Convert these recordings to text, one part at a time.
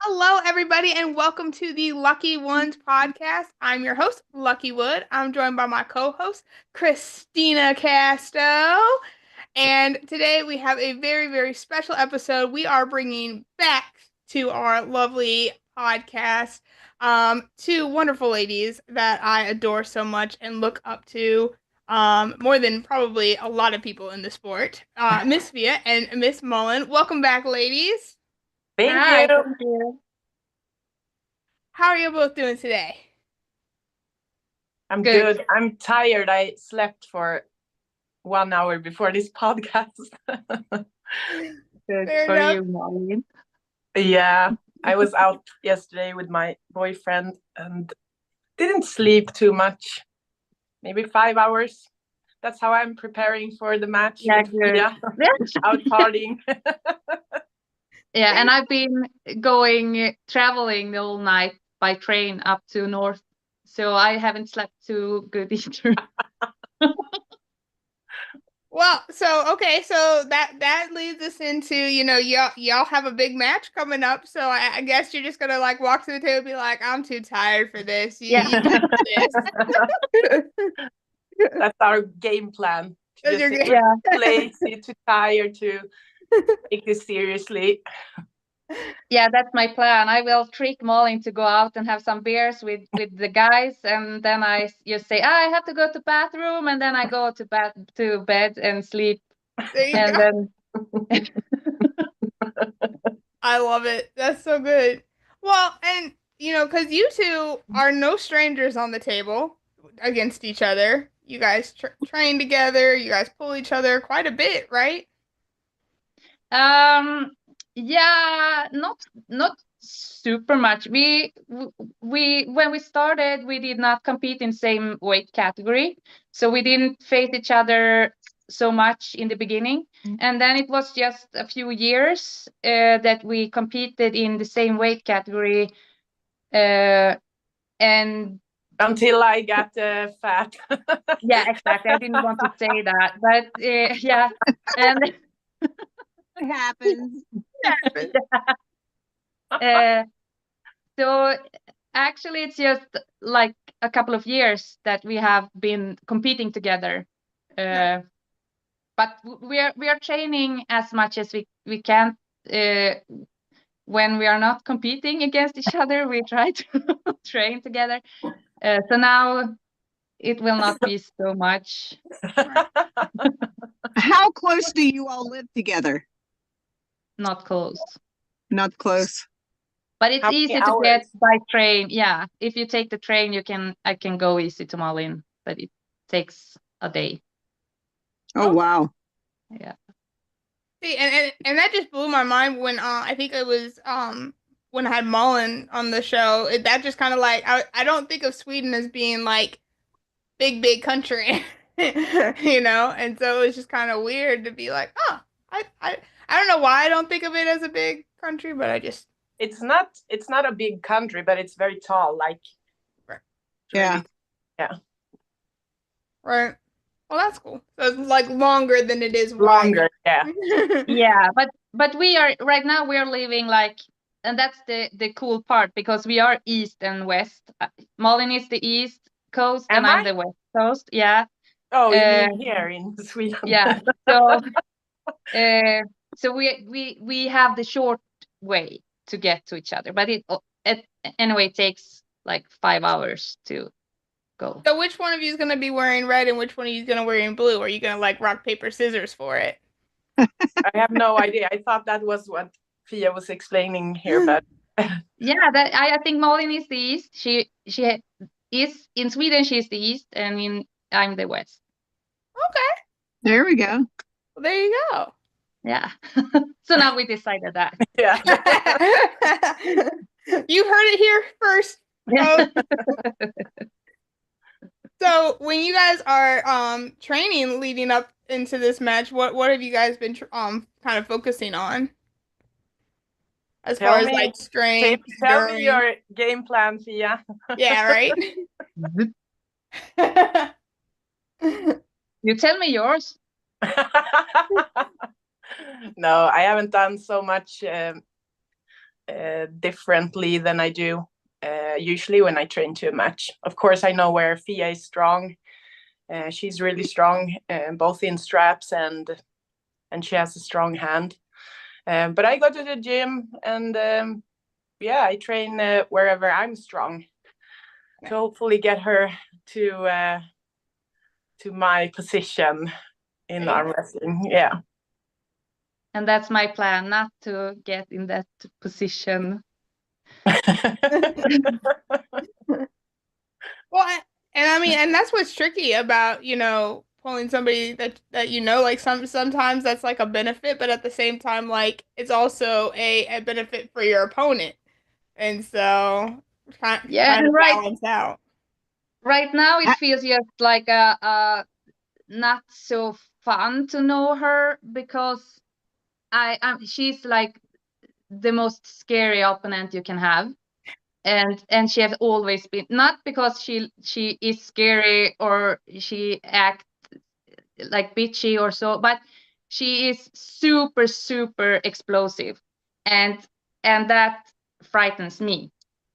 Hello, everybody, and welcome to the Lucky Ones podcast. I'm your host, Lucky Wood. I'm joined by my co-host, Christina Casto. And today we have a very, very special episode. We are bringing back to our lovely podcast two wonderful ladies that I adore so much and look up to more than probably a lot of people in the sport. Miss Via and Miss Mullen. Welcome back, ladies. Thank Hi, you. thank you. How are you both doing today? I'm Good. good. I'm tired. I slept for 1 hour before this podcast. Good Fair for enough. you, Malin. Yeah, I was out yesterday with my boyfriend and didn't sleep too much. Maybe 5 hours. That's how I'm preparing for the match Yeah, with good. Fia. Out partying. Yeah, and I've been traveling the whole night by train up to north, so I haven't slept too good either. Well, so that leads us into, y'all have a big match coming up, so I guess you're just gonna like walk to the table and be like, I'm too tired for this. Yeah. You got this. That's our game plan. That's Just your say game. we're Yeah, too lazy, too tired to take this seriously. yeah, that's my plan. I will trick Malin to go out and have some beers with the guys, and then just say, I have to go to bathroom, and then I go to bed and sleep, There you and go. then I love it. That's so good. Well, and because you two are no strangers on the table against each other. You guys train together. You guys pull each other quite a bit, right? Um, yeah, not super much. We when we started, we did not compete in same weight category, so we didn't face each other so much in the beginning. And then it was just a few years that we competed in the same weight category, uh, and Until I got fat. yeah, exactly. I didn't want to say that, but yeah, and It happens. uh, so actually, it's just like a couple of years that we have been competing together. Uh, but we are training as much as we can. Uh, when we are not competing against each other, we try to train together. So now it will not be so much. How close do you all live together? Not close. Not close. But it's How many easy to get hours? by train. Yeah, if you take the train, I can go easy to Malin, but it takes a day. Oh, wow. Yeah. See, and that just blew my mind when I think it was when I had Mullen on the show. That just kind of like I don't think of Sweden as being like big country, and so it was just kind of weird to be like, oh, I don't know why I don't think of it as a big country, but I just It's not a big country, but it's very tall. Like right, Yeah. yeah, right. Well, that's cool. So it's like longer than it is wide. longer. Yeah. Yeah, but we are right now we are living like, and that's the cool part because we are east and west. Malin is the east coast and Am I'm I? the west coast. Yeah. Oh, you Uh, mean here in Sweden? yeah. So so we have the short way to get to each other, but it anyway takes like 5 hours to go. So which one of you is gonna be wearing red and which one of you is gonna wearing blue? Are you gonna like rock paper scissors for it? I have no idea. I thought that was what Fia was explaining here, but Yeah, that I think Malin is the east. She is in Sweden. She's the east, and I'm the west. Okay, There we go. well, there you go. Yeah. So now we decided that. yeah. You heard it here first. Yeah. So when you guys are training leading up into this match, what have you guys been kind of focusing on as far Tell as me, like strength, tell me endurance? your game plan, Fia. Yeah, right. You tell me yours. No, I haven't done so much differently than I do usually when I train to a match. Of course, I know where Fia is strong. She's really strong, both in straps and she has a strong hand. But I go to the gym and I train wherever I'm strong to hopefully get her to my position in arm wrestling. Yeah. And that's my plan, not to get in that position. Well, and I mean, and that's what's tricky about, pulling somebody that like sometimes that's like a benefit, but at the same time, like it's also a benefit for your opponent. And so kind And of balance out. Right now it feels just like a not so fun to know her, because she's like the most scary opponent you can have. And she has always been, not because she is scary or she acts like bitchy or so, but she is super, super explosive, and that frightens me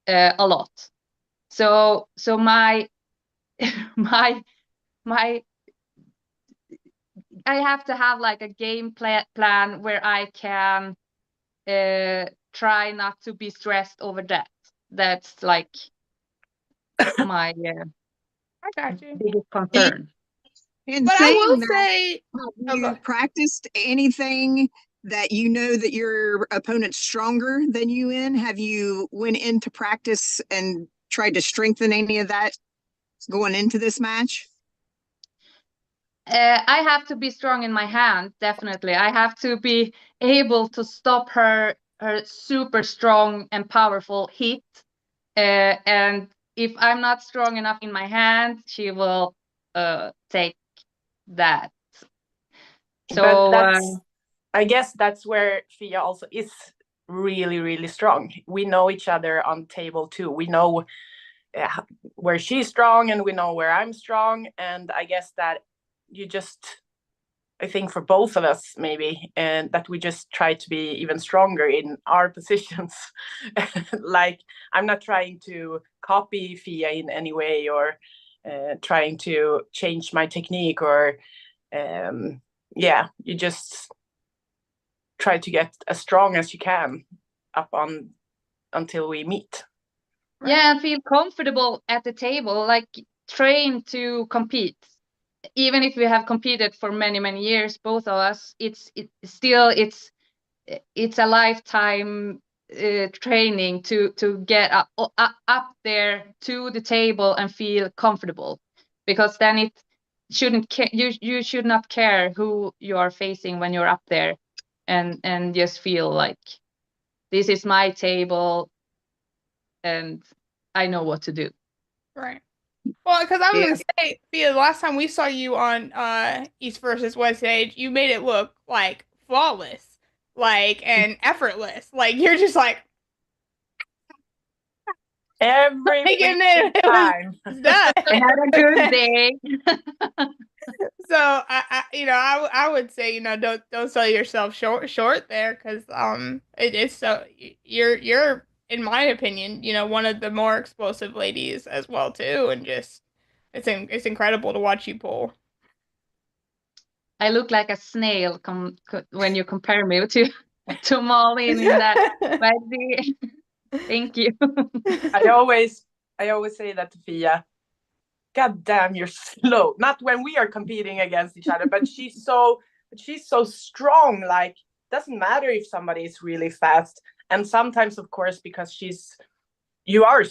a lot. So my my I have to have like a game plan where I can try not to be stressed over that. That's like my I got you. biggest concern. And But I saying will that, say, have you practiced anything that you know that your opponent's stronger than you in? Have you went into practice and tried to strengthen any of that going into this match? I have to be strong in my hand, definitely. I have to be able to stop her super strong and powerful hit. And if I'm not strong enough in my hand, she will take that. So I guess that's where Fia also is really, really strong. We know each other on table too. We know where she's strong and we know where I'm strong. And I guess that I think for both of us maybe, and that we just try to be even stronger in our positions. Like, I'm not trying to copy Fia in any way or trying to change my technique or you just try to get as strong as you can up on until we meet. Yeah, and feel comfortable at the table, like train to compete. Even if we have competed for many, many years, both of us, it's a lifetime training to get up there to the table and feel comfortable, because then it shouldn't you should not care who you are facing when you're up there, and just feel like this is my table and I know what to do. right. Well, because I was gonna say, Fia, the last time we saw you on East versus West stage, you made it look like flawless, like and effortless. Like you're just like every time. Done. I had a good day. So I would say don't sell yourself short there, because it's so you're in my opinion one of the more explosive ladies as well too, and just it's incredible to watch you pull. I look like a snail when you compare me to Malin in that. But thank you. I always say that to Fia. God damn, you're slow. Not when we are competing against each other, but she's so strong. Like, doesn't matter if somebody is really fast. And sometimes, of course, because you are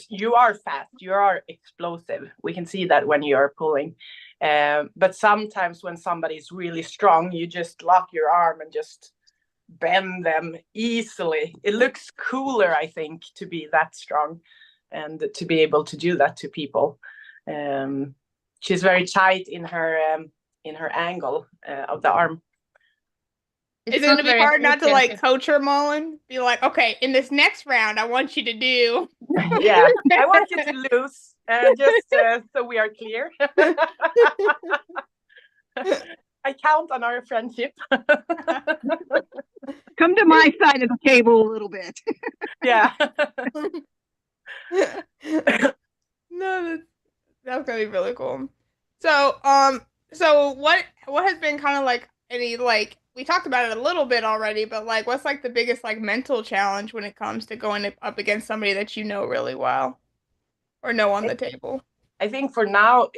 fast, you are explosive. We can see that when you are pulling. But sometimes when somebody is really strong, you just lock your arm and just bend them easily. It looks cooler, I think, to be that strong and to be able to do that to people. She's very tight in her angle of the arm. It's going to be hard not to like coach her, Malin. Be like, okay, in this next round, I want you to do. Yeah, I want you to lose, just so we are clear. I count on our friendship. Come to my side of the table a little bit. Yeah. No, that's gonna be really cool. So, so what has been kind of like any like we talked about it a little bit already, but like what's like the biggest like mental challenge when it comes to going up against somebody that you know really well or know on the table? I think for now,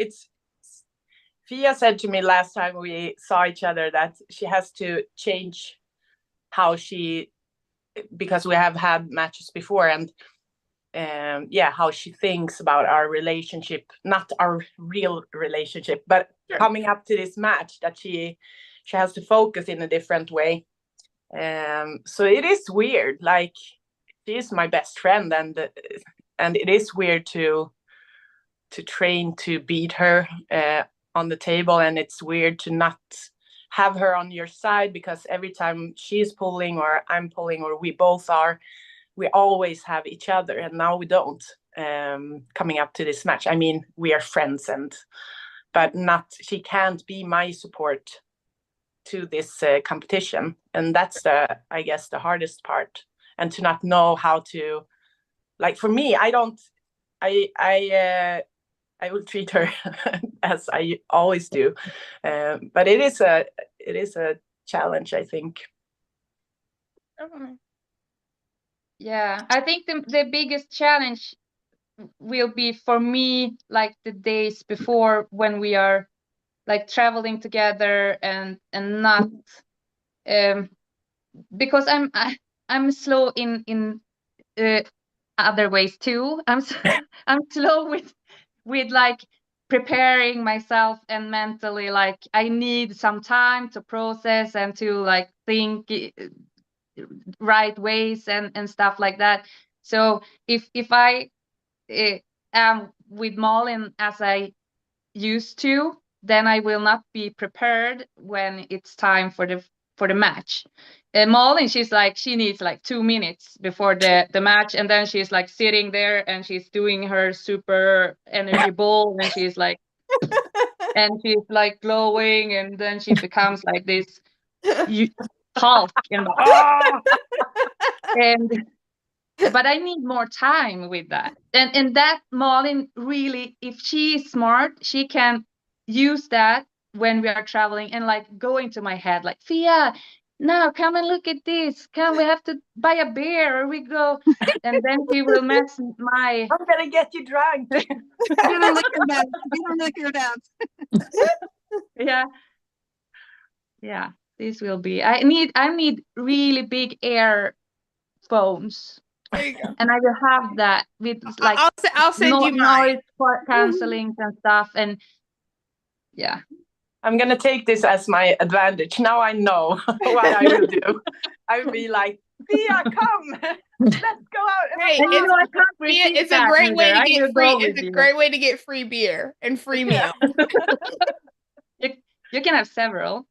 Fia said to me last time we saw each other that she has to change how because we have had matches before, and how she thinks about our relationship, not our real relationship, but Sure. coming up to this match, that she has to focus in a different way. So it is weird. Like, she is my best friend, and it is weird to train to beat her on the table, and it's weird to not have her on your side, because every time she's pulling or I'm pulling or we both are, we always have each other, and now we don't. Coming up to this match, I mean, we are friends, but not, she can't be my support to this competition, and that's I guess the hardest part, and to not know how to, like, for me, I will treat her as I always do, but it is a challenge, I think. Yeah, I think the biggest challenge will be for me like the days before, when we are like traveling together and not because I'm slow in other ways too. I'm slow with like preparing myself, and mentally, like, I need some time to process and to like think right ways and stuff like that. So if I am with Malin as I used to, then I will not be prepared when it's time for the match. Malin, she needs like 2 minutes before the match, and then she's like sitting there and she's doing her super energy ball, and she's like glowing, and then she becomes like this Hulk, and and but I need more time with that. And that Malin really, if she is smart, she can use that when we are traveling, and like go into my head like, Fia, now come and look at this. Come, we have to buy a beer, or we go. And then she will mess my I'm gonna get you drunk. Get a liquor down. Get a liquor down. yeah. Yeah. This will be, I need really big air phones. There you go. And I will have that with like I'll send you mine. noise canceling and stuff. And yeah, I'm gonna take this as my advantage. Now I know what I will do. I will be like, Fia, come, let's go out. Hey, and you know, I can't resist it's a that great way either. to I will get free. go with It's a you. great way to get free beer and free meal. You can have several.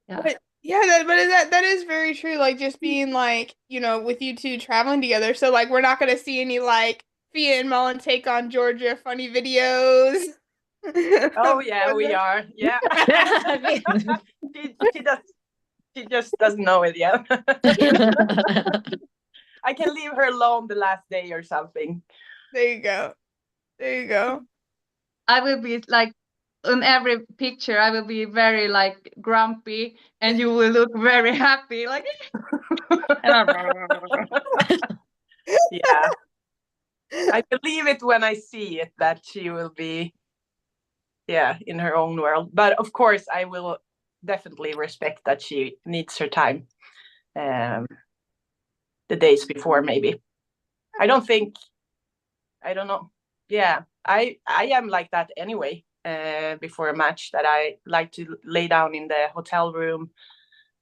Yeah. But yeah, that is very true. Like, just being like, you know, with you two traveling together. So like, we're not gonna see any like Fia and Mullen take on Georgia funny videos. Oh yeah, we are. Yeah. She just doesn't know it yet. I can leave her alone the last day or something. There you go. There you go. I will be like, on every picture, I will be very like grumpy, and you will look very happy, like. Yeah. I believe it when I see it, that she will be, in her own world. But of course, I will definitely respect that she needs her time. The days before, maybe. I don't know. Yeah, I am like that anyway. Before a match, that I like to lay down in the hotel room,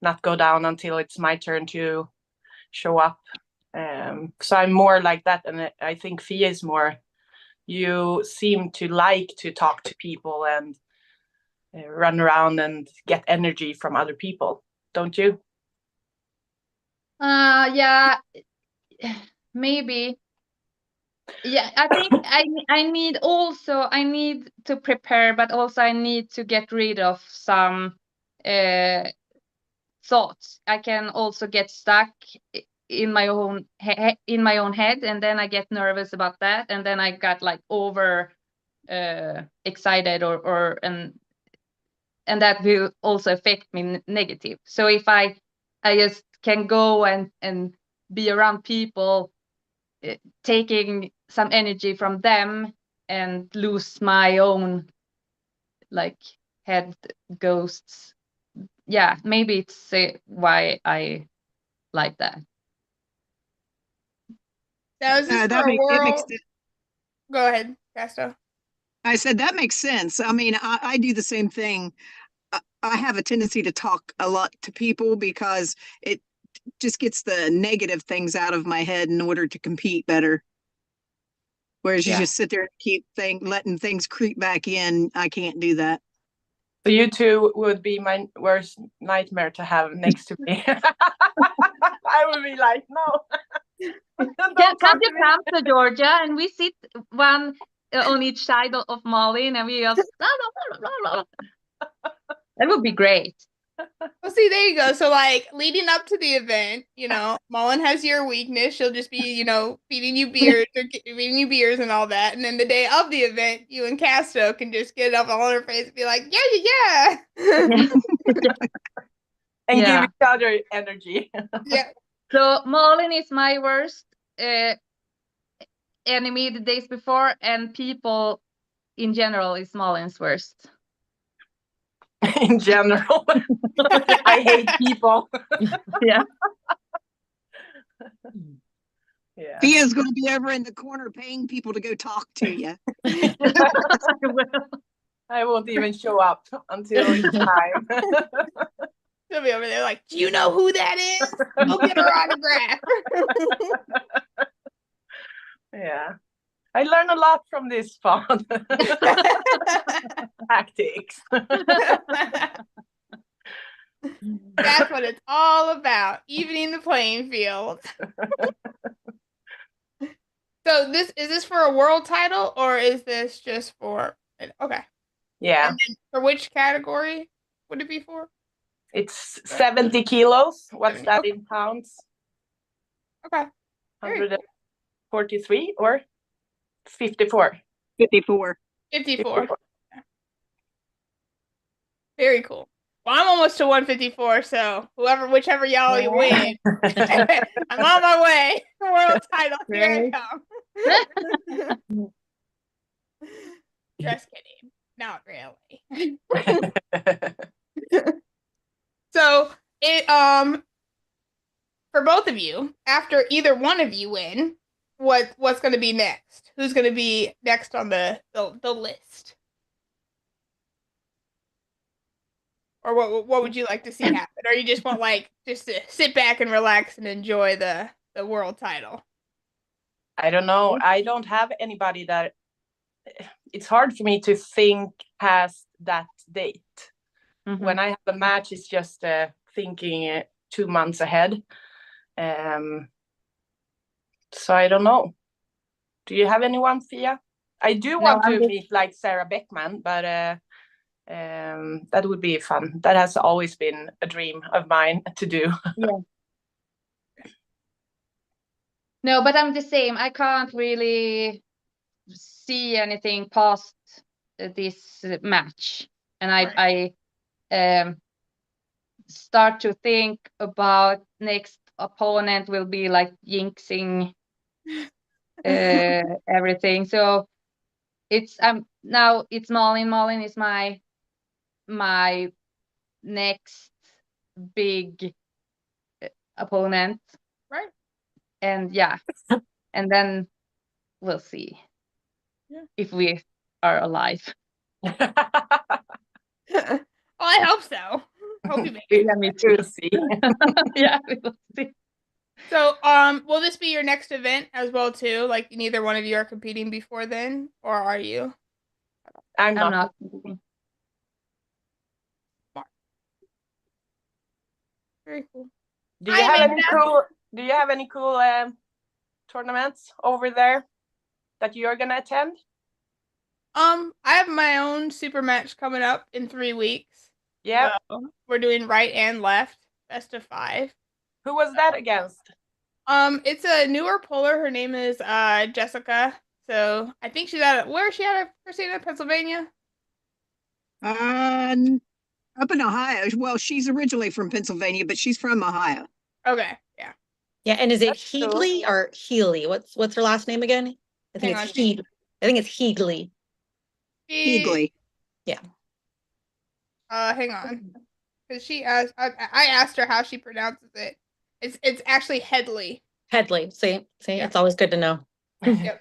not go down until it's my turn to show up. So I'm more like that, and I think Fia is more. You seem to like to talk to people and run around and get energy from other people, don't you? Yeah, maybe. Yeah, I think I need to prepare, but also I need to get rid of some thoughts. I can also get stuck in my own head, and then I get nervous about that, and then I got like over excited, or and that will also affect me negative. So if I just can go and be around people, taking some energy from them and lose my own like head ghosts. Yeah, maybe it's why I like that. Now, is this for a It makes world? Go ahead, Casto. I said that makes sense. I mean, I do the same thing. I have a tendency to talk a lot to people because it just gets the negative things out of my head in order to compete better. Whereas you just sit there and keep letting things creep back in. I can't do that. So you two would be my worst nightmare to have next to me. I would be like, no. Can you come to Georgia and we sit one on each side of Malin, and we just blah, blah, blah, blah, blah. That would be great. Well, see, there you go. So, like, leading up to the event, you know, Malin has your weakness. She'll just be, you know, feeding you beers or feeding you beers and all that. And then the day of the event, you and Casto can just get up all in her face and be like, yeah, yeah, yeah. And give each other energy. Yeah. So Malin is my worst enemy the days before, and people in general is Malin's worst. In general. I hate people. Yeah. Yeah. Fia's going to be over in the corner paying people to go talk to you. I won't even show up until it's time. She'll be over there like, do you know who that is? Go get her autograph. Yeah. I learned a lot from this fun. Tactics. That's what it's all about, evening the playing field. So is this for a world title, or is this just for, okay. Yeah. And then for which category would it be for? It's 70 kilos. What's 70, that okay. in pounds? Okay. 143 or 54? 54. 54. Very cool. Well, I'm almost to 154, so whichever y'all you win, I'm on my way. World title, here I come. Just kidding. Not really. So for both of you, after either one of you win, what's going to be next? Who's going to be next on the list? Or what would you like to see happen? Or you just want just to sit back and relax and enjoy the world title? I don't know. I don't have anybody that it's hard for me to think past that date. Mm-hmm. When I have a match, it's just thinking 2 months ahead. So I don't know. Do you have anyone, Fia? I do want to meet like Sarah Beckman, but that would be fun. That has always been a dream of mine to do. Yeah. No, but I'm the same. I can't really see anything past this match, and I start to think about next opponent will be like jinxing everything. So it's now it's Malin. Malin is my next big opponent, right? And yeah, and then we'll see if we are alive. Well, I hope so. Hope you make it. Yeah, me too. See. Yeah, we will see. So, will this be your next event as well too? Like neither one of you are competing before then, or are you? I'm not. Smart. Very cool. Do you have any cool tournaments over there? that you're gonna attend? I have my own super match coming up in 3 weeks. Yeah. So we're doing right and left, best of 5. Who was that against? It's a newer puller. Her name is Jessica. So I think she's where is she out of, Christina, Pennsylvania? Up in Ohio. Well, she's originally from Pennsylvania, but she's from Ohio. Okay, yeah. Yeah, and is it That's cool. Heedley or Healy? What's her last name again? I think Hang it's on. Heed. I think it's Heedley. Eagley. Hang on. Because I asked her how she pronounces it. It's actually Headley. Headley. See, Yeah. it's always good to know. Yep.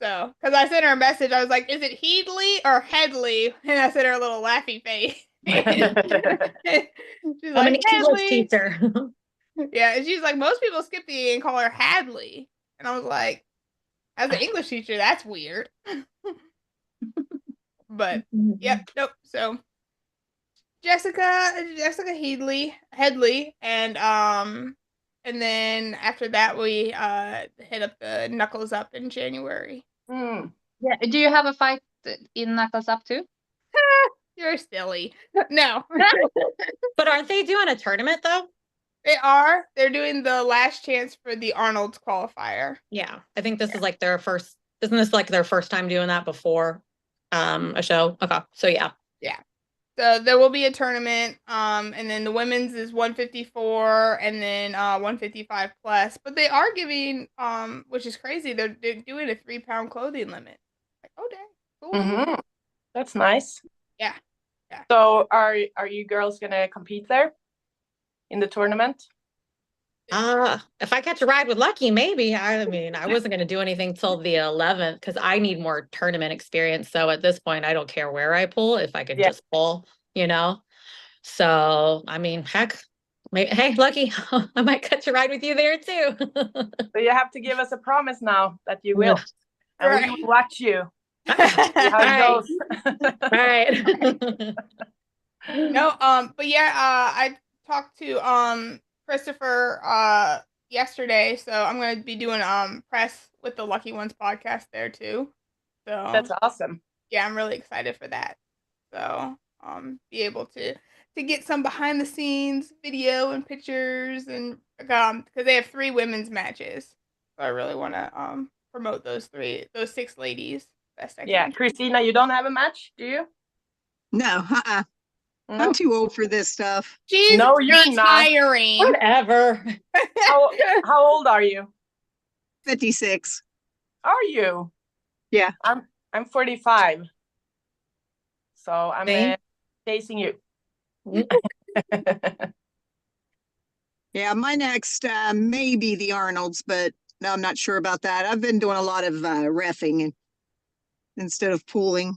So, because I sent her a message, I was like, "Is it Heedley or Headley?" And I sent her a little laughy face. She's I'm like, an English Hadley. teacher. Yeah, and she's like, most people skip the E and call her Hadley. And I was like, as an English teacher, that's weird. But yep, nope. So Jessica Headley, and then after that we hit up the Knuckles Up in January. Hmm. Yeah. Do you have a fight in Knuckles Up too? You're silly. No. But aren't they doing a tournament though? They are. They're doing the last chance for the Arnold's qualifier. Yeah, I think this is like their first. Isn't this like their first time doing that before a show? Okay, so yeah. So there will be a tournament, and then the women's is 154, and then 155 plus. But they are giving, which is crazy. They're doing a 3-pound clothing limit. Like, oh dang, cool. Mm-hmm. That's nice. Yeah. So are you girls gonna compete there in the tournament? If I catch a ride with Lucky, maybe. I mean, I wasn't gonna do anything till the 11th because I need more tournament experience. So at this point, I don't care where I pull if I can just pull, you know. So I mean, heck, hey, Lucky, I might catch a ride with you there too. So you have to give us a promise now that you will, and Right. we will watch you. See how Right. it goes. Right. No, but yeah, I talked to Christopher yesterday, so I'm gonna be doing press with the Lucky Ones podcast there too. So That's awesome. yeah, I'm really excited for that. So be able to get some behind the scenes video and pictures, and because they have 3 women's matches, so I really want to promote those 6 ladies best I Yeah, can. Christina, you don't have a match, do you? No, No? I'm too old for this stuff. She's No, you're not. retiring. Whatever. How old are you? 56. Are you? Yeah. I'm 45. So I'm Same. chasing you. Yeah, my next may be the Arnolds, but no, I'm not sure about that. I've been doing a lot of reffing instead of pooling.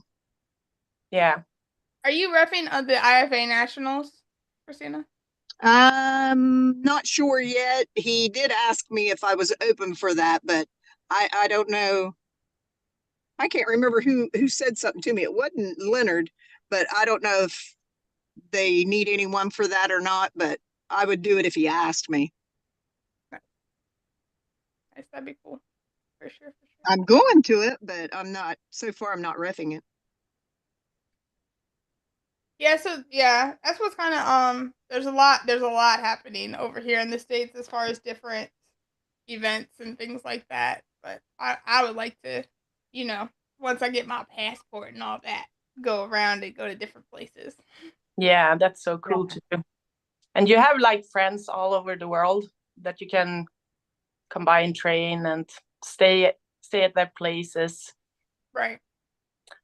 Yeah. Are you reffing the IFA Nationals, Christina? Not sure yet. He did ask me if I was open for that, but I don't know. I can't remember who said something to me. It wasn't Leonard, but I don't know if they need anyone for that or not, but I would do it if he asked me. Nice, that'd be cool. For sure. I'm going to it, but so far I'm not reffing it. Yeah, so yeah, that's what's kind of there's a lot happening over here in the States as far as different events and things like that. But I would like to, once I get my passport and all that, go around and go to different places. Yeah, that's so cool to do. And you have like friends all over the world that you can combine, train, and stay at their places. Right.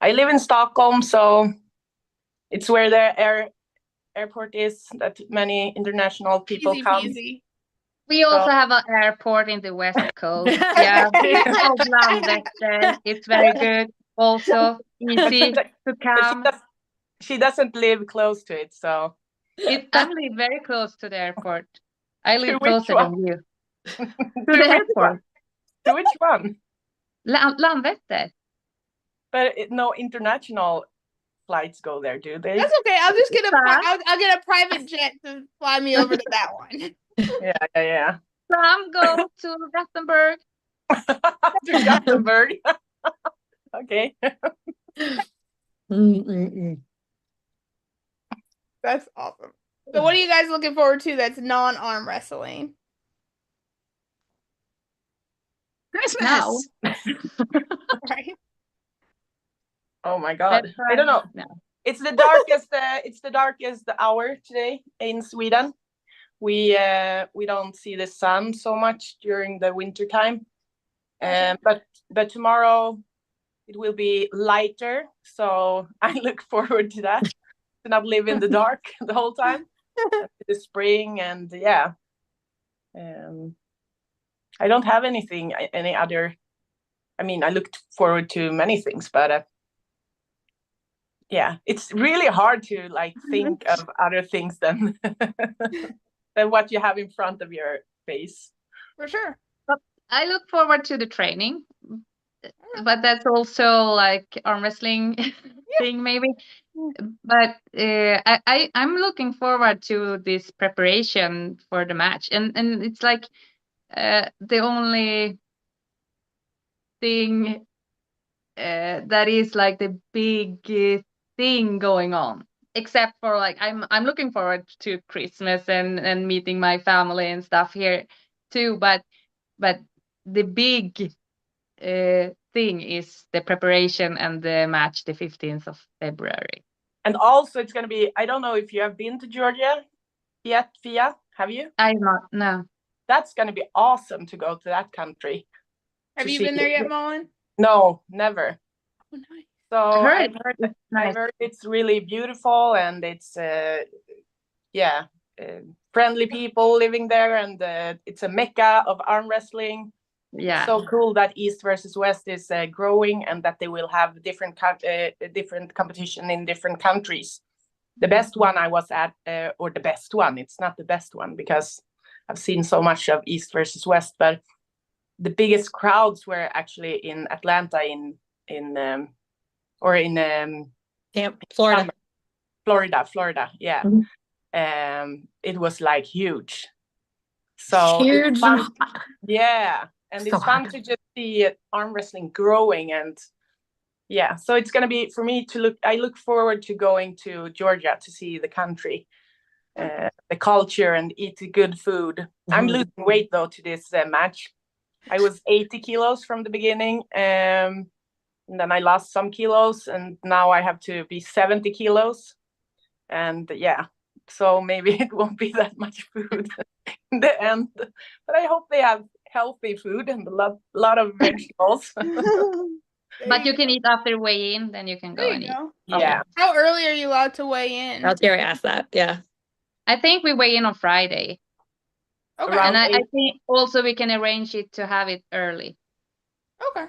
I live in Stockholm, so it's where the airport is that many international people Easy come. peasy. We also have an airport in the West Coast. Yeah, it's called Landvetter. It's very good. Also easy to come. She doesn't live close to it, so I live very close to the airport. I live which closer one? than you. To the airport. To which one? Landvetter. But no international flights go there, do they? That's okay. I'll just get I'll get a private jet to fly me over to that one. Yeah. Some go to Gothenburg. To Gothenburg. Okay. That's awesome. So what are you guys looking forward to that's non-arm wrestling? Now. Christmas. Right? Oh my God. That's I don't know. No. It's the darkest. It's the darkest hour today in Sweden. We don't see the sun so much during the winter time, but tomorrow it will be lighter. So I look forward to that. To not live in the dark the whole time. The spring and yeah. I don't have any other. I mean, I looked forward to many things, but yeah, it's really hard to like think of other things than than what you have in front of your face. For sure. I look forward to the training, but that's also like arm wrestling thing maybe. But I'm looking forward to this preparation for the match, and it's like the only thing that is like the big thing going on. Except for like I'm looking forward to Christmas and meeting my family and stuff here too. But the big thing is the preparation and the match the 15th of February. And also, it's going to be. I don't know if you have been to Georgia yet, Fia. Have you? I'm not. No. That's going to be awesome to go to that country. Have to you see been there it. yet, Malin? No, never. Oh, nice. So I I've heard it's really beautiful and it's friendly people living there, and it's a mecca of arm wrestling. Yeah. It's so cool that East versus West is growing, and that they will have different competition in different countries. The best one I was at, or the best one, it's not the best one because I've seen so much of East versus West, but the biggest crowds were actually in Atlanta Florida. Florida, yeah. Mhm. It was like huge. So huge. yeah, and So it's fun hot. to just see arm wrestling growing, and yeah, so it's gonna be for me to look. I look forward to going to Georgia to see the country, the culture, and eat good food. I'm losing weight though to this match. I was 80 kilos from the beginning, and then I lost some kilos, and now I have to be 70 kilos. And yeah, so maybe it won't be that much food in the end. But I hope they have healthy food and a lot of vegetables. But you can eat after weigh-in, then you can go There and you eat. go. Yeah. How early are you allowed to weigh in? I was going to ask that. Yeah. I think we weigh in on Friday. Okay. Around And I 8. think also we can arrange it to have it early. Okay.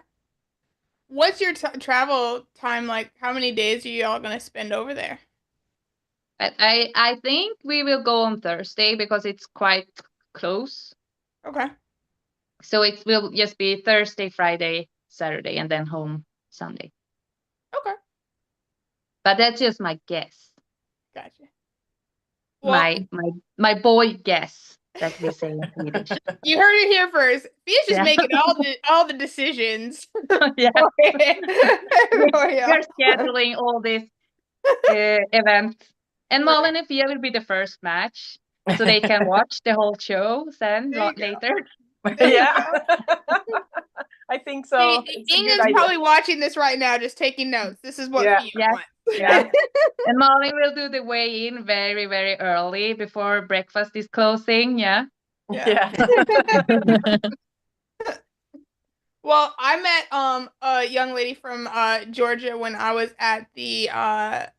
What's your travel time like? How many days are you all going to spend over there? I think we will go on Thursday because it's quite close. Okay. So it will just be Thursday, Friday, Saturday, and then home Sunday. Okay. But that's just my guess. Gotcha. Well, My boy guess that we say in Swedish. you heard it here first. Fia's just Yeah. making all the decisions. Yeah. Yeah. We're scheduling all these events. And Malin and Fia will be the first match. So they can watch the whole show then later. Yeah. I think so. Inga's probably watching this right now, just taking notes. This is what Fia wants. Yeah. And Malin will do the weigh-in very, very early before breakfast is closing. Yeah. Yeah. Well, I met a young lady from Georgia when I was at the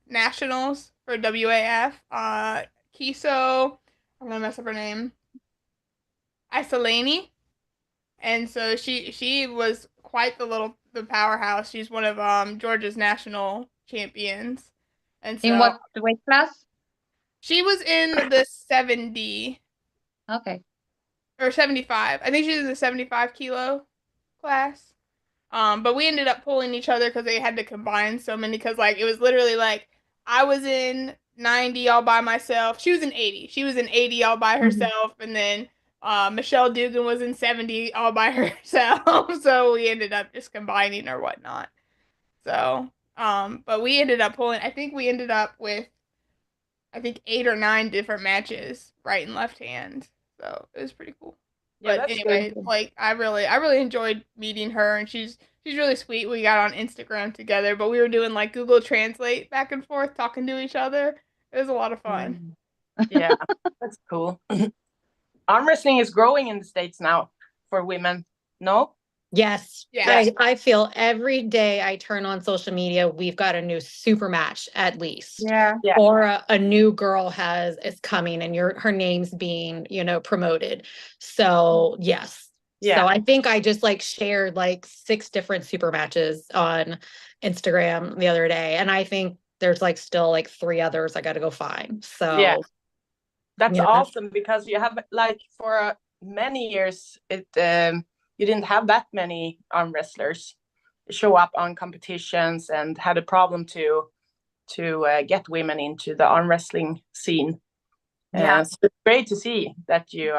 nationals for WAF. Kiso, I'm gonna mess up her name. Isolani. And so she was quite the powerhouse. She's one of Georgia's national champions. And so In what weight class? she was in the 70 Okay. or 75. I think she was in the 75 kilo class. But we ended up pulling each other because they had to combine so many. Because like it was literally like I was in 90 all by myself. She was in 80. She was in 80 all by herself, and then Michelle Dugan was in 70 all by herself, so we ended up just combining or whatnot. So, but we ended up pulling, I think we ended up with, I think 8 or 9 different matches, right and left hand. So it was pretty cool. Yeah, But that's anyway, good. like I really enjoyed meeting her, and she's really sweet. We got on Instagram together, but we were doing like Google Translate back and forth, talking to each other. It was a lot of fun. Yeah, that's cool. Arm wrestling is growing in the States now for women. No? Yes. Yeah. I feel every day I turn on social media, we've got a new super match at least. Yeah. Yeah. Or a new girl is coming and her name's being, promoted. So yes. Yeah. So I think I just like shared like 6 different super matches on Instagram the other day. And I think there's like still like 3 others I got to go find. So Yeah. That's yeah. awesome because you have like for many years you didn't have that many arm wrestlers show up on competitions and had a problem to get women into the arm wrestling scene. Yeah. So it's great to see that you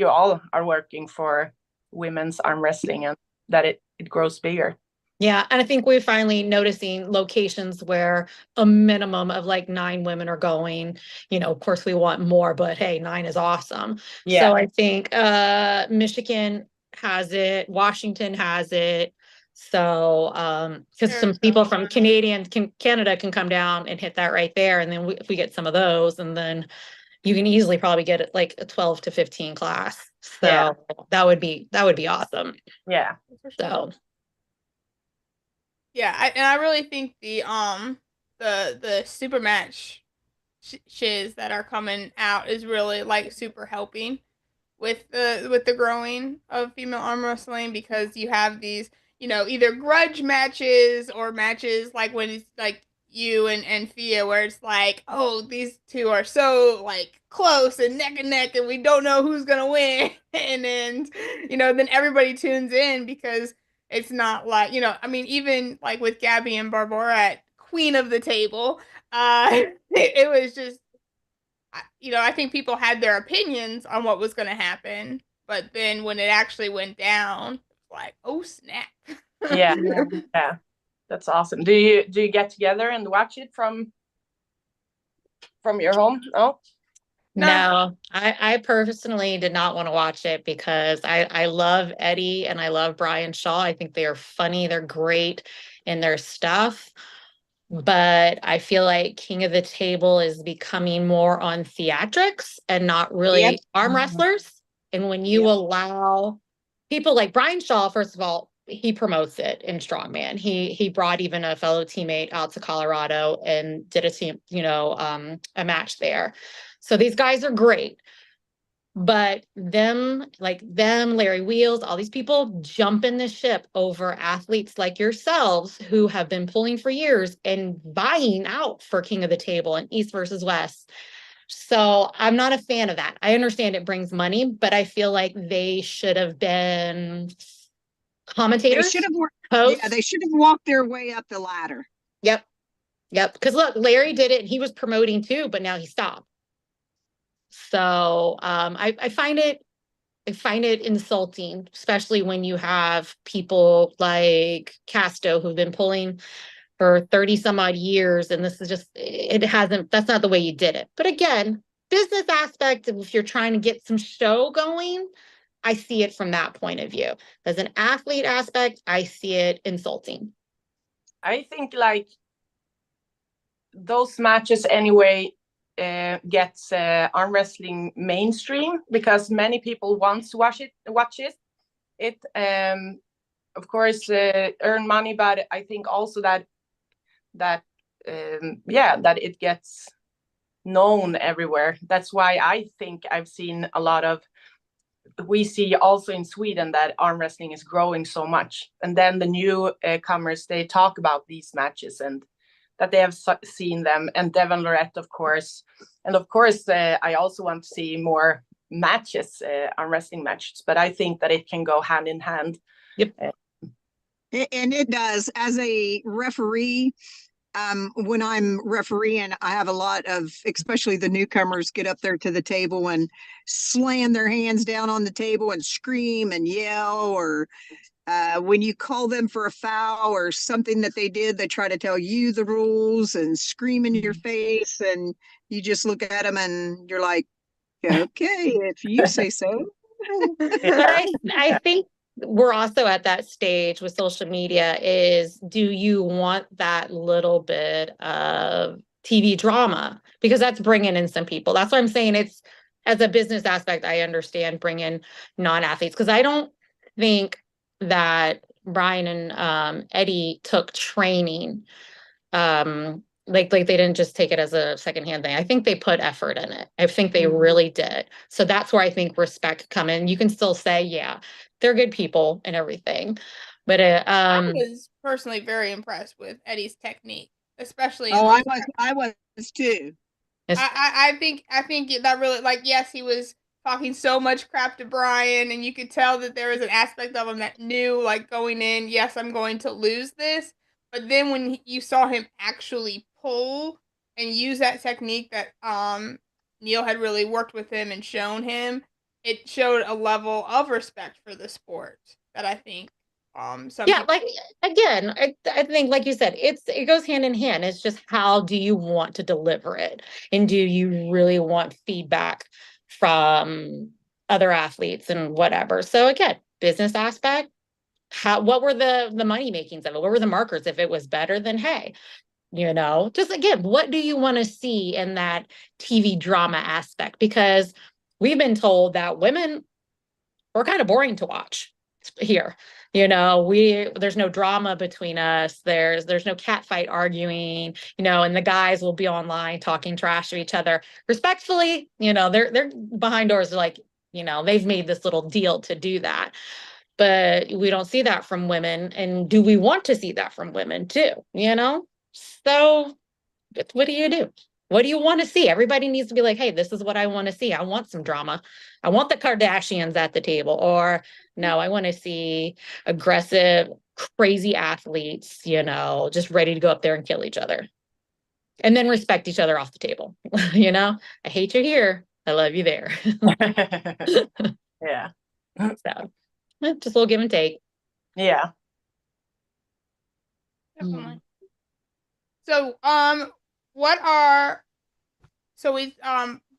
all are working for women's arm wrestling and that it grows bigger. Yeah, and I think we're finally noticing locations where a minimum of like 9 women are going. Of course we want more, but hey, 9 is awesome. Yeah. So I think Michigan has it, Washington has it. So because some people from Canada can come down and hit that right there, and then if we get some of those, and then you can easily probably get it like a 12 to 15 class. So Yeah. that would be awesome. Yeah. So Yeah, and I really think the super match shiz that are coming out is really like super helping with the growing of female arm wrestling, because you have these, either grudge matches or matches like when it's like you and Fia, where it's like, oh, these two are so like close and neck, and we don't know who's gonna win. And then, then everybody tunes in because it's not like, I mean, even like with Gabby and Barbara at Queen of the Table, it was just, I think people had their opinions on what was going to happen, but then when it actually went down, it's like, oh snap. Yeah. Yeah. That's awesome. Do you get together and watch it from your home? No? No, I personally did not want to watch it because I love Eddie and I love Brian Shaw. I think they are funny. They're great in their stuff. But I feel like King of the Table is becoming more on theatrics and not really Yep. arm wrestlers. And when you Yep. allow people like Brian Shaw, first of all, he promotes it in strongman. He brought even a fellow teammate out to Colorado and did a match there. So these guys are great. But Larry Wheels, all these people jump in the ship over athletes like yourselves who have been pulling for years and vying out for King of the Table and East versus West. So I'm not a fan of that. I understand it brings money, but I feel like they should have been commentators. They should have hosts. Yeah, they should have walked their way up the ladder. Yep. Because look, Larry did it and he was promoting too, but now he stopped. So I find it insulting, especially when you have people like Casto who've been pulling for 30 some odd years, and this is just that's not the way you did it. But again, business aspect, if you're trying to get some show going, I see it from that point of view. As an athlete aspect, I see it insulting. I think like those matches anyway gets arm wrestling mainstream because many people want to watch it. Of course earn money, but I think also that it gets known everywhere. That's why I think I've seen we see also in Sweden that arm wrestling is growing so much, and then the new comers, they talk about these matches and that they have seen them, and Devon Lorette, of course. And of course, I also want to see more matches, arm wrestling matches, but I think that it can go hand in hand. Yep. And it does. As a referee, when I'm refereeing, I have a lot of, especially the newcomers, get up there to the table and slam their hands down on the table and scream and yell, or when you call them for a foul or something that they did, they try to tell you the rules and scream in your face, and you just look at them and you're like, okay, if you say so. But I think we're also at that stage with social media is, do you want that little bit of TV drama? Because that's bringing in some people. That's why I'm saying it's, as a business aspect, I understand bringing non-athletes, because I don't think that Brian and Eddie took training. Like they didn't just take it as a secondhand thing. I think they put effort in it. I think they really did. So that's where I think respect come in. You can still say, yeah, they're good people and everything. But I was personally very impressed with Eddie's technique, especially in Oh, those. I was too. I think that really, like, yes, he was talking so much crap to Brian, and you could tell that there was an aspect of him that knew, like, going in, yes, I'm going to lose this. But then when you saw him actually pull and use that technique that Neil had really worked with him and shown him, it showed a level of respect for the sport that I think some yeah, people. like again, I think like you said, it goes hand in hand. It's just, how do you want to deliver it? And do you really want feedback from other athletes and whatever? So again, business aspect, what were the money makings of it? What were the markers? If it was better, then hey, just again, what do you want to see in that TV drama aspect? Because we've been told that women are kind of boring to watch here. There's no drama between us. There's no cat fight arguing, and the guys will be online talking trash to each other respectfully. They're behind doors, like, they've made this little deal to do that. But we don't see that from women. And do we want to see that from women too? So what do you do? What do you want to see? Everybody needs to be like, hey, this is what I want to see. I want some drama. I want the Kardashians at the table. Or no, I want to see aggressive, crazy athletes, just ready to go up there and kill each other. And then respect each other off the table. I hate you here. I love you there. Yeah. So just a little give and take. Yeah. Definitely. So, we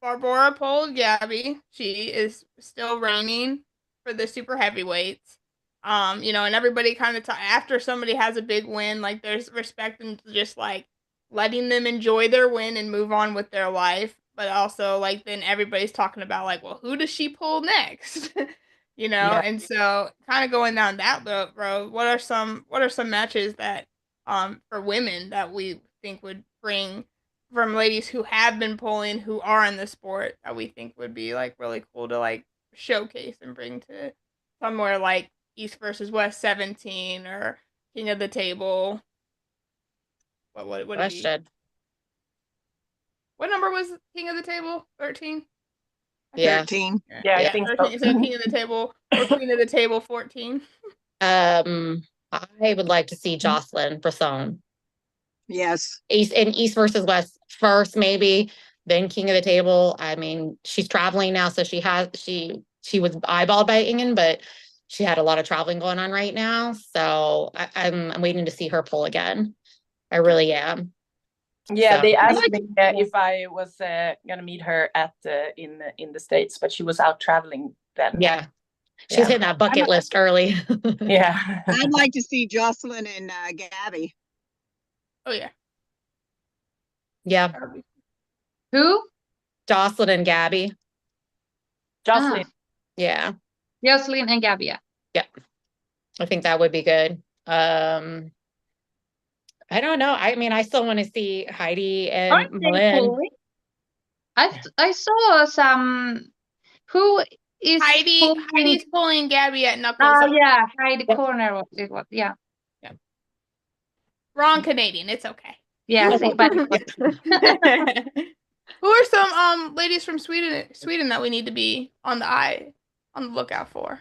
Barbara pulled Gabby. She is still reigning for the super heavyweights. And everybody kind of after somebody has a big win, like, there's respect and just like letting them enjoy their win and move on with their life. But also, like, then everybody's talking about, like, well, who does she pull next? Yeah. And so kind of going down that road, what are some matches that for women that we think would bring, from ladies who have been pulling, who are in the sport, that we think would be, like, really cool to, like, showcase and bring to somewhere like East versus West 17 or King of the Table? What would it be? Question. What number was King of the Table? 13? Yeah. 13. Yeah, I Yeah, think 13. So King of the Table or Queen of the Table 14. I would like to see Jocelyn Brisson. Yes. East versus West first, maybe, then King of the Table. I mean, she's traveling now, so she was eyeballed by Ingen, but she had a lot of traveling going on right now. So I'm waiting to see her pull again. I really am. Yeah, So they asked me if I was gonna meet her at in the States, but she was out traveling then. yeah, she's hitting that bucket list early. Yeah. I'd like to see Jocelyn and Gabby. Oh yeah. Yeah, Who? Jocelyn and Gabby. Jocelyn. Yeah, Jocelyn and Gabby. yeah, I think that would be good. I don't know. I mean, I still want to see Heidi and Aren't they Malin. pulling? I saw some. Who is pulling? Heidi's pulling Gabby at Knuckles. Oh yeah, Heidi Corner. What it was? Yeah. Wrong Canadian. It's okay. Yeah, but Who are some ladies from Sweden that we need to be on the lookout for?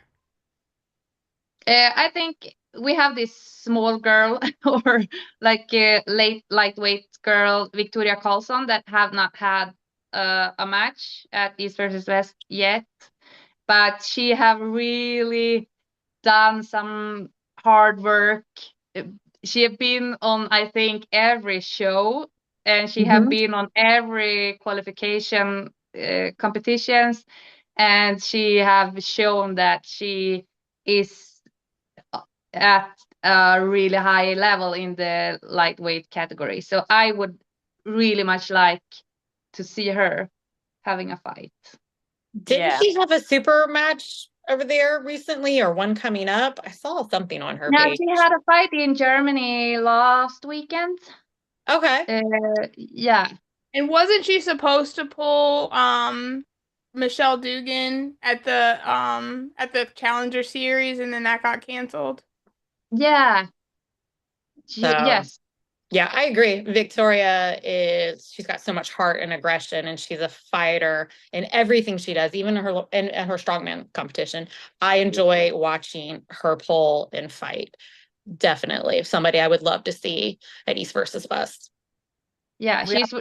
I think we have this small girl or like a lightweight girl, Victoria Karlsson, that have not had a match at East versus West yet, but she have really done some hard work. She have been on, I think, every show, and she have been on every qualification competitions, and she have shown that she is at a really high level in the lightweight category. So I would really much like to see her having a fight. Didn't she have a super match over there recently, or one coming up? I saw something on her Yeah, page. she had a fight in Germany last weekend. Okay. Yeah. And wasn't she supposed to pull Michelle Dugan at the Challenger Series, and then that got canceled? Yeah. Yes. Yeah, I agree. Victoria she's got so much heart and aggression, and she's a fighter in everything she does, even in her strongman competition. I enjoy watching her pull and fight. Definitely. Somebody I would love to see at East versus West. Yeah, she's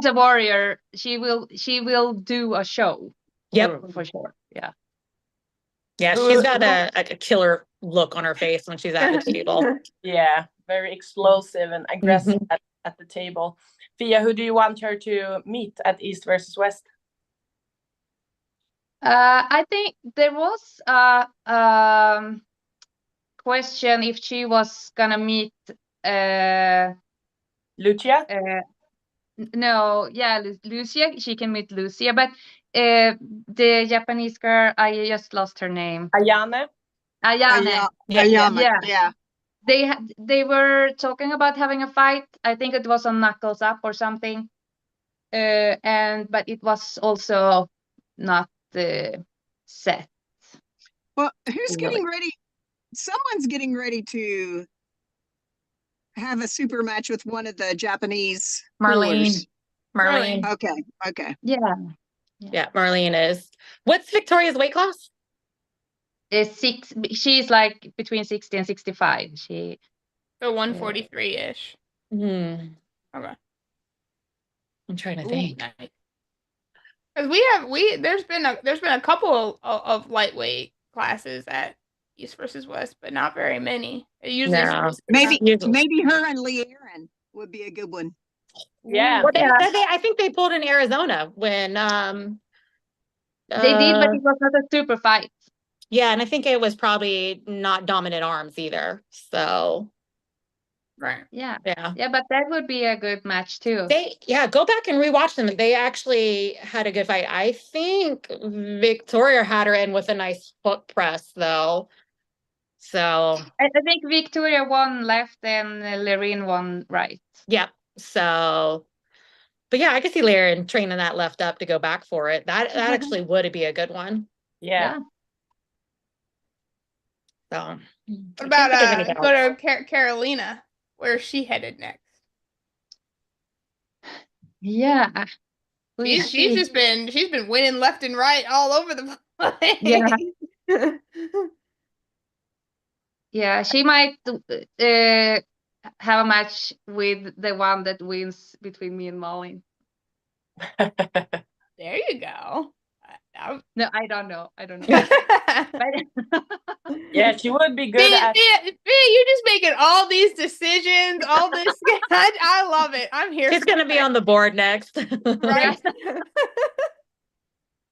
a warrior. She will do a show. Yep. For sure. Yeah. Yeah, she's got a killer look on her face when she's at the table. Yeah, very explosive and aggressive at the table. Fia, who do you want her to meet at East versus West? I think there was a question if she was gonna meet Lucia? No, yeah, Lucia. She can meet Lucia, but the Japanese girl, I just lost her name. Ayane. Yeah. They were talking about having a fight. I think it was on Knuckles Up or something. But it was also not set. Well, who's getting ready? Someone's getting ready to have a super match with one of the Japanese Marlene. Okay. Yeah, Marlene is. What's Victoria's weight class? She's like between 60 and 65. So 143-ish. Okay. I'm trying to think. Nice. Because there's been a couple of lightweight classes at East versus West, but not very many. Maybe her and Lee Aaron would be a good one. Yeah. Well, I think they pulled in Arizona when they did, but it was not a super fight. Yeah, and I think it was probably not dominant arms either. So right. Yeah, but that would be a good match too. Go back and rewatch them. They actually had a good fight. I think Victoria had her in with a nice hook press though. So I think Victoria won left and Lorraine won right. Yeah. So, but yeah, I could see Laren training that left up to go back for it. That actually would be a good one. Yeah. So, what about go to Carolina? Where's she headed next? Yeah. She's been winning left and right all over the place. Yeah. Yeah, she might have a match with the one that wins between me and Malin. There you go. No, I don't know. Yeah, she would be good at. You're just making all these decisions, all this. I love it. I'm here. She's going to be on the board next. Right.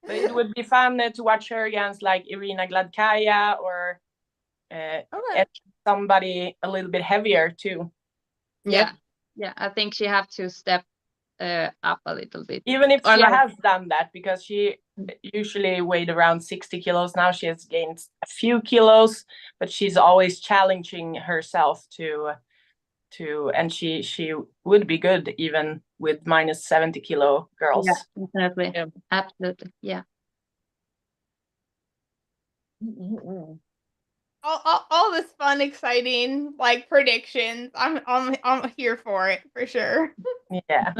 But it would be fun to watch her against like Irina Gladkaya or somebody a little bit heavier too. Yeah, I think she have to step up a little bit. Even if she has done that, because she usually weighed around 60 kilos. Now she has gained a few kilos, but she's always challenging herself to and she would be good even with minus 70 kilo girls. Yeah, definitely. Yeah. Absolutely. Yeah. All this fun, exciting like predictions. I'm here for it for sure. Yeah.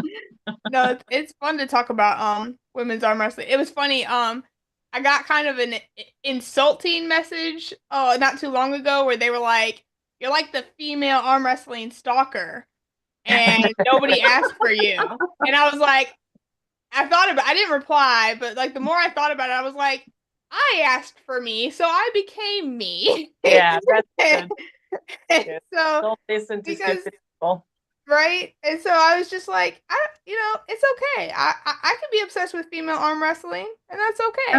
No, it's fun to talk about women's arm wrestling. It was funny. I got kind of an insulting message not too long ago where they were like, you're like the female arm wrestling stalker, and nobody asked for you. And I was like, I didn't reply, but like the more I thought about it, I was like, I asked for me, so I became me. Yeah, that's good. Good. So Don't listen to because stupid people. right, and so I was just like, it's okay. I can be obsessed with female arm wrestling, and that's okay.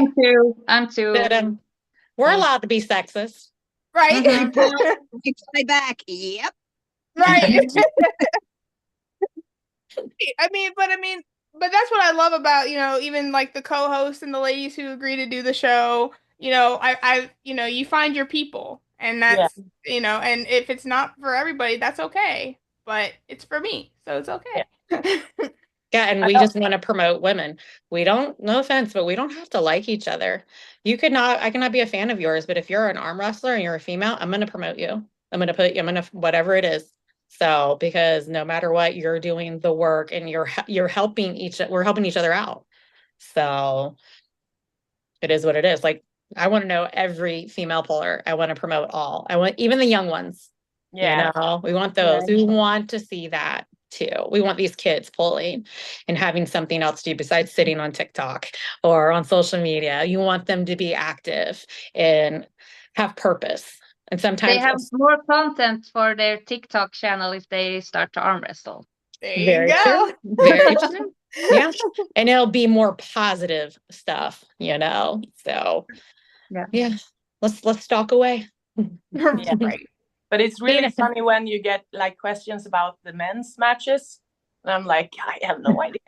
I'm too. But, we're allowed to be sexist. Right? Reply back. Yep. Right. I mean, but that's what I love about, even like the co-hosts and the ladies who agree to do the show. You find your people, and that's, and if it's not for everybody, that's okay. But it's for me, so it's okay. Yeah, and we just want to promote women. We don't, no offense, but we don't have to like each other. I cannot be a fan of yours, but if you're an arm wrestler and you're a female, I'm going to promote you. I'm going to, whatever it is. So, because no matter what, you're doing the work and we're helping each other out. So it is what it is. Like, I want to know every female puller. I want to promote all. I want even the young ones. Yeah. We want those. We want to see that too. We want these kids pulling and having something else to do besides sitting on TikTok or on social media. You want them to be active and have purpose. And sometimes they have more content for their TikTok channel if they start to arm wrestle. There you go. Very true. Yeah. And it'll be more positive stuff, So yeah. Let's stalk away. Yeah. Right. But it's really funny when you get like questions about the men's matches. And I'm like, I have no idea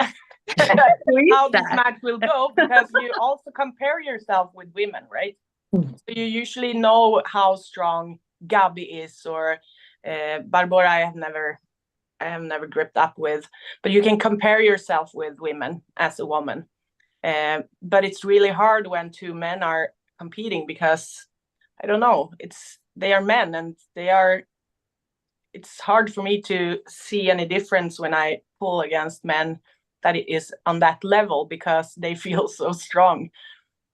how this match will go, because you also compare yourself with women, right? So you usually know how strong Gabi is, or Barbora I have never gripped up with. But you can compare yourself with women as a woman. But it's really hard when two men are competing, because I don't know, they are men, and it's hard for me to see any difference when I pull against men that it is on that level, because they feel so strong.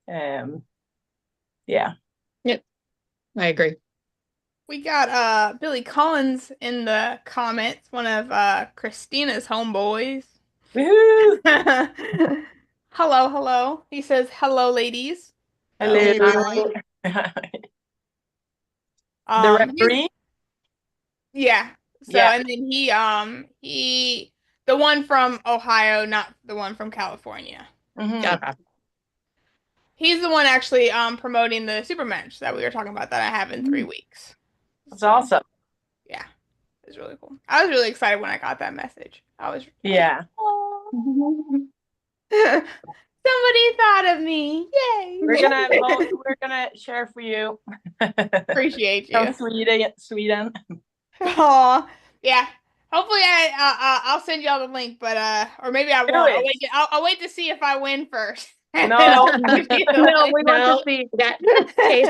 Yeah. Yep. I agree. We got Billy Collins in the comments, one of Christina's homeboys. Woohoo! Hello. He says, hello, ladies. Hello. The referee? Yeah. So, Yeah. and then he, the one from Ohio, not the one from California. Mm-hmm. He's the one actually promoting the super match that we were talking about that I have in 3 weeks. That's awesome. Yeah. It's really cool. I was really excited when I got that message. Yeah. Somebody thought of me. Yay. We're gonna share for you. Appreciate you. From Sweden. Oh, yeah. Hopefully I'll send y'all the link, but or maybe I won't. I'll wait to see if I win first. No, we want to see. Yeah. Chase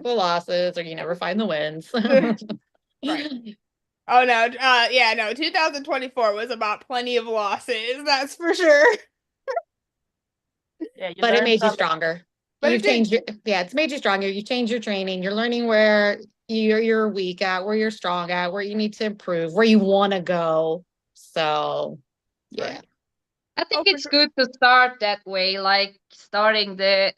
the losses, or you never find the wins. Right. Oh no, yeah, no, 2024 was about plenty of losses, that's for sure. Yeah, but it made you stronger. It's made you stronger. You change your training. You're learning where you're weak at, where you're strong at, where you need to improve, where you want to go. So, yeah. I think it's good to start that way, like starting in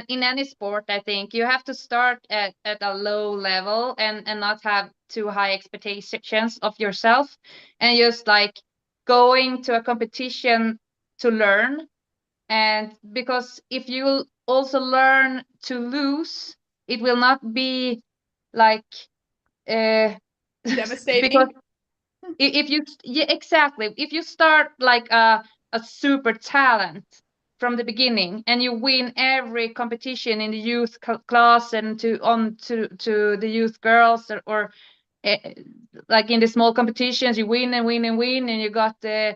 any sport. I think you have to start at a low level and not have too high expectations of yourself, and just like going to a competition to learn. And because if you also learn to lose, it will not be like devastating. Because if you start like a super talent from the beginning and you win every competition in the youth class and to the youth girls, or like in the small competitions you win and win and win, and you got the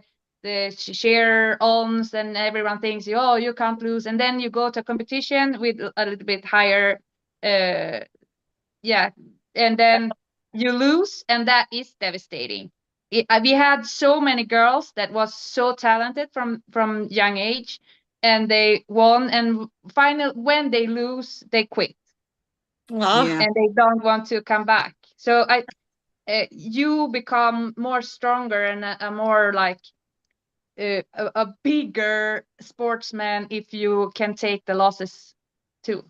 share ons, and everyone thinks you can't lose, and then you go to a competition with a little bit higher and then you lose, and that is devastating. We had so many girls that was so talented from young age, and they won, and finally when they lose they quit. Well, Yeah. and they don't want to come back. So you become more stronger and a more like a bigger sportsman if you can take the losses too.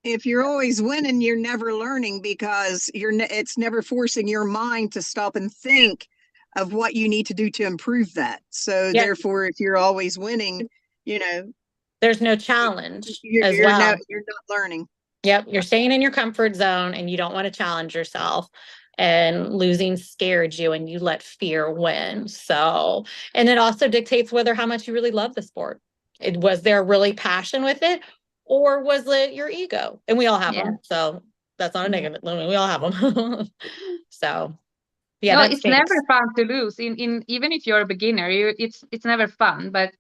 If you're always winning, you're never learning because it's never forcing your mind to stop and think of what you need to do to improve that. So Yeah. therefore, if you're always winning, there's no challenge you're, as you're well. you're not learning. Yep, you're staying in your comfort zone and you don't want to challenge yourself, and losing scared you and you let fear win. So, and it also dictates whether how much you really love the sport. Was there really passion with it, or was it your ego? And we all have them. So that's not a negative. We all have them. So yeah, no, that it's stinks. never fun to lose. In even if you're a beginner, it's never fun. But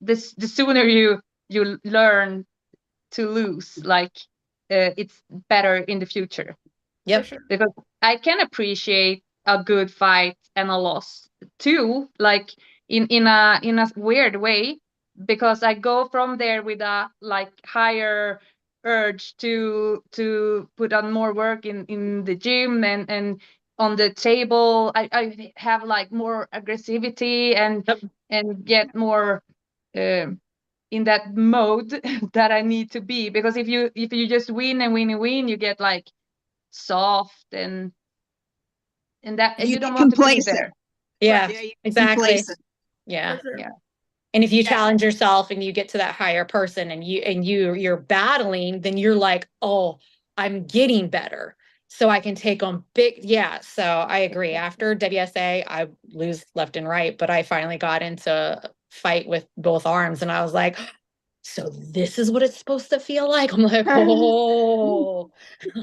the sooner you learn to lose, like it's better in the future. Yep. Sure. Because I can appreciate a good fight and a loss too, like in a weird way, because I go from there with a like higher urge to put on more work in the gym and on the table. I have like more aggressivity and get more in that mode that I need to be, because if you just win and win and win, you get like soft and that You you don't get want to be complacent. there. Yeah, Yeah, you get exactly. complacent. Yeah. For sure. Yeah. And if you Yeah. challenge yourself and you get to that higher person and you're battling, then you're like, oh, I'm getting better. So I can take on big. Yeah. So I agree. After WSA, I lose left and right, but I finally got into fight with both arms and I was like, so this is what it's supposed to feel like. I'm like, oh,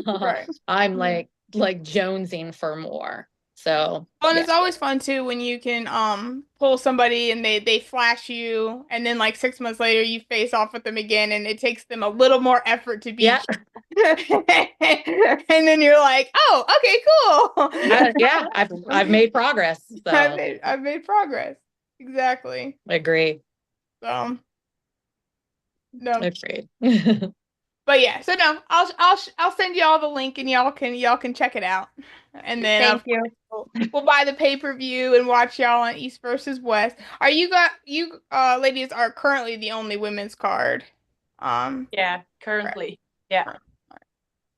Right. I'm like jonesing for more. So Oh, and yeah. it's always fun too when you can pull somebody and they flash you, and then like 6 months later you face off with them again, and it takes them a little more effort to Yeah. beat you. And then you're like, oh, okay, cool. Yeah, I've made progress. So I've made progress. Exactly. agree. So no. Agreed. But yeah, so no, I'll send you all the link and y'all can check it out. And then Thank you. we'll buy the pay-per-view and watch y'all on East versus West. Are you ladies are currently the only women's card? Yeah, currently. Yeah.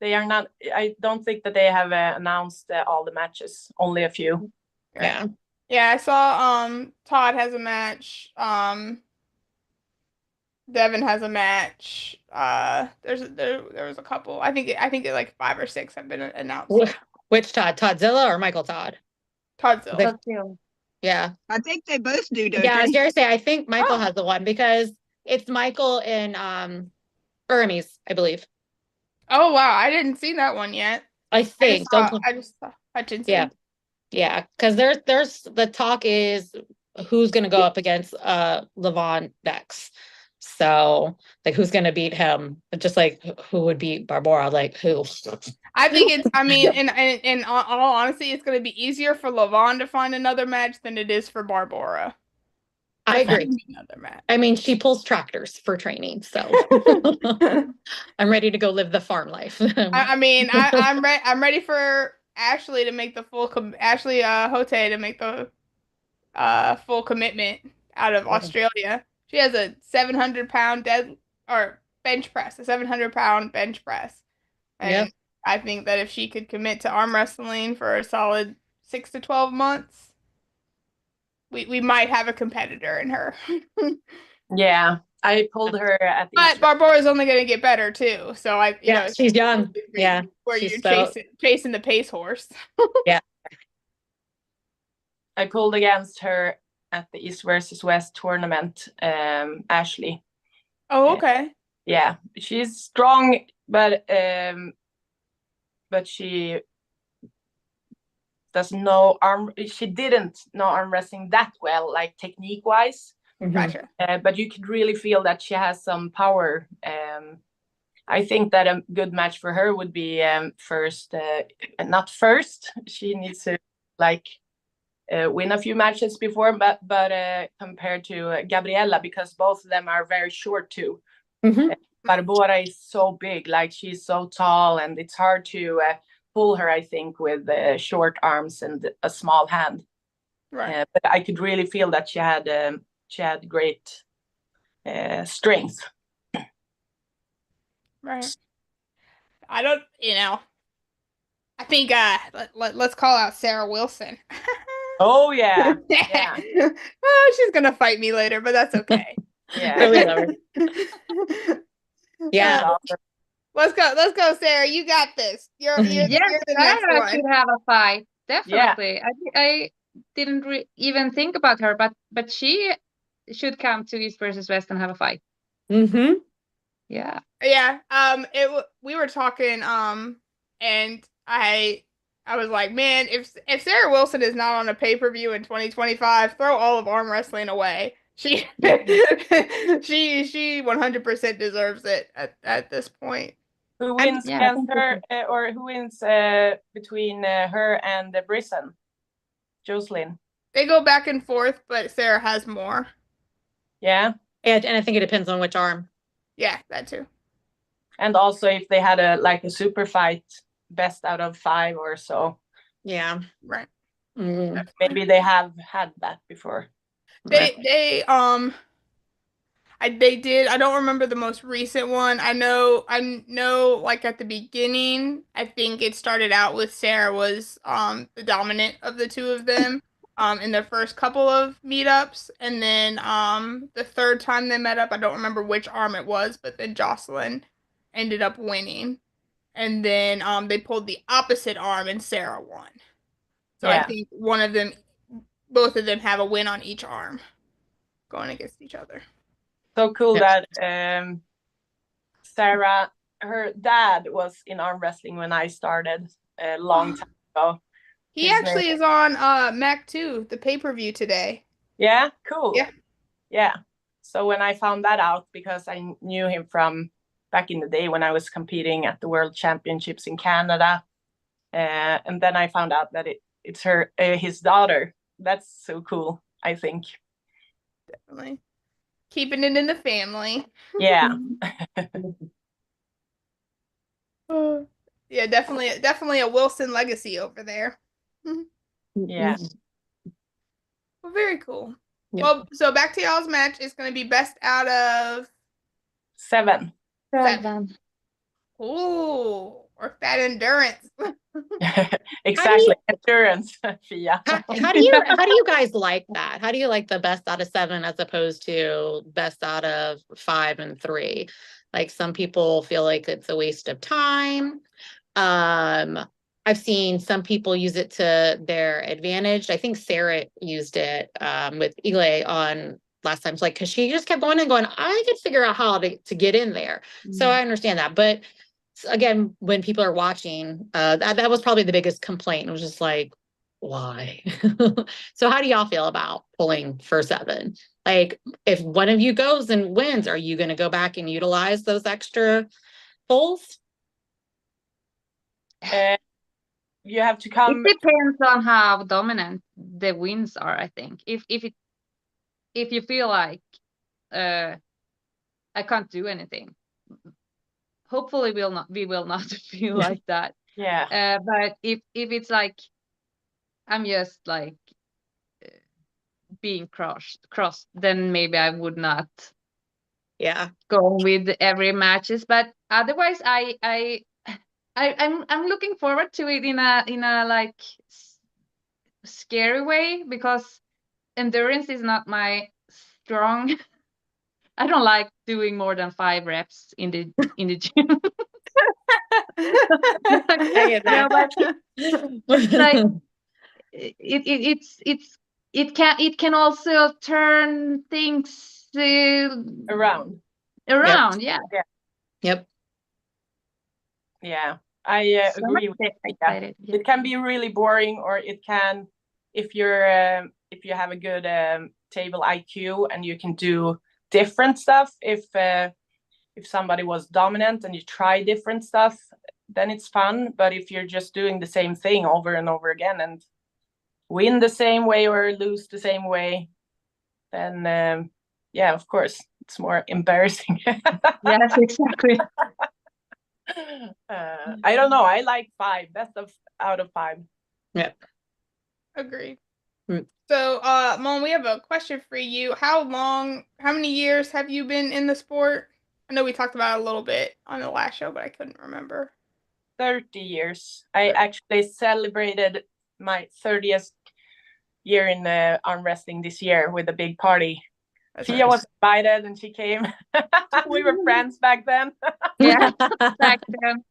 They are not. I don't think that they have announced all the matches. Only a few. Yeah. Yeah, I saw Todd has a match. Devin has a match. There was a couple. I think like 5 or 6 have been announced. Which Todd? Toddzilla or Michael Todd? Toddzilla. Yeah. I think they both do, don't Yeah, I was they? gonna say I think Michael has the one because it's Michael and Hermes, I believe. Oh wow, I didn't see that one yet. I think. I just saw Hutchinson. Yeah. Yeah. Because there's the talk is who's gonna go up against Levon next. So like who's gonna beat him? Just like who would beat Barbara? Like who? I think I mean, in all honesty, it's going to be easier for Levon to find another match than it is for Barbara. I agree. Another match. I mean, she pulls tractors for training, so I'm ready to go live the farm life. I'm ready for Ashley to make the Ashley Hote to make the full commitment out of Australia. She has a 700-pound bench press, a 700-pound bench press. And Yep. I think that if she could commit to arm wrestling for a solid 6 to 12 months, we might have a competitor in her. Yeah, I pulled her at the. But Barbara's only going to get better too. So she's young. Yeah, where she's you're chasing the pace horse. Yeah. I pulled against her at the East versus West tournament, Ashley. Oh, okay. Yeah, she's strong, but she doesn't know she didn't know arm wrestling that well, like technique wise. Gotcha. But you could really feel that she has some power. I think that a good match for her would be not first. She needs to win a few matches before, but compared to Gabriella, because both of them are very short too. Barbora is so big, like she's so tall, and it's hard to pull her, I think, with short arms and a small hand. Right. But I could really feel that she had great strength. Right. I don't, I think let's call out Sarah Wilson. Oh yeah, yeah, Oh, she's gonna fight me later, but that's okay. yeah. But we love her. Yeah. Awesome. Let's go, Sarah. You got this. You're Yes, the next Sarah one. should have a fight. Definitely. I didn't even think about her, but she should come to East versus West and have a fight. Mm-hmm. Yeah. Yeah. We were talking and I was like, man, if Sarah Wilson is not on a pay-per-view in 2025, throw all of arm wrestling away. She she 100% deserves it at this point. Who wins yeah, I against think her, or who wins between her and Brisson? Jocelyn. They go back and forth, but Sarah has more. Yeah. And I think it depends on which arm. Yeah, that too. And also if they had a super fight, best out of 5 or so. Yeah. Right. Mm. Maybe they have had that before. They did. I don't remember the most recent one. I know like at the beginning, I think it started out with Sarah was the dominant of the two of them in their first couple of meetups, and then the third time they met up, I don't remember which arm it was, but then Jocelyn ended up winning. And then they pulled the opposite arm and Sarah won. So I Yeah. think both of them have a win on each arm going against each other. So cool Yep. that Sarah, her dad was in arm wrestling when I started a long time ago. He His actually name- is on Mac 2, the pay-per-view today. Yeah, cool. Yeah. Yeah. So when I found that out, because I knew him from back in the day when I was competing at the World Championships in Canada, and then I found out that it's his daughter. That's so cool, I think. Definitely. Keeping it in the family. Yeah. Yeah, definitely a Wilson legacy over there. Yeah. Well, very cool. Yep. Well, so back to y'all's match. It's going to be best out of 7. 7. Ooh, or fat endurance. Exactly. Endurance, Fia. How do you guys like that? How do you like the best out of 7 as opposed to best out of 5 and 3? Like some people feel like it's a waste of time. I've seen some people use it to their advantage. I think Sarah used it with Ile on last time. It's like, because she just kept going and going, I could figure out how to get in there. So I understand that. But again, when people are watching, that was probably the biggest complaint. It was just like, why? So how do y'all feel about pulling for 7? Like, if one of you goes and wins, are you going to go back and utilize those extra pulls? You have to come. It depends on how dominant the wins are, I think. If you feel like I can't do anything, hopefully we will not feel like that. Yeah. But if it's like I'm just like being crossed, then maybe I would not go with every matches. But otherwise, I'm looking forward to it in a like scary way, because endurance is not my strong. I don't like doing more than 5 reps in the gym. I get that. It's like it can also turn things Around. around. Yeah. Yep. Yeah, I So agree much with excited. Yeah. It can be really boring, or it can, if you have a good table IQ and you can do different stuff. If somebody was dominant and you try different stuff, then it's fun. But if you're just doing the same thing over and over again and win the same way or lose the same way, then yeah, of course it's more embarrassing. Yes, exactly. I don't know. I like 5. Out of 5. Yeah. Agreed. Mm. So, Malin, we have a question for you. How many years have you been in the sport? I know we talked about it a little bit on the last show, but I couldn't remember. 30 years. I actually celebrated my 30th year in arm wrestling this year with a big party. Pia was invited and she came. We were friends back then. Yeah, back then.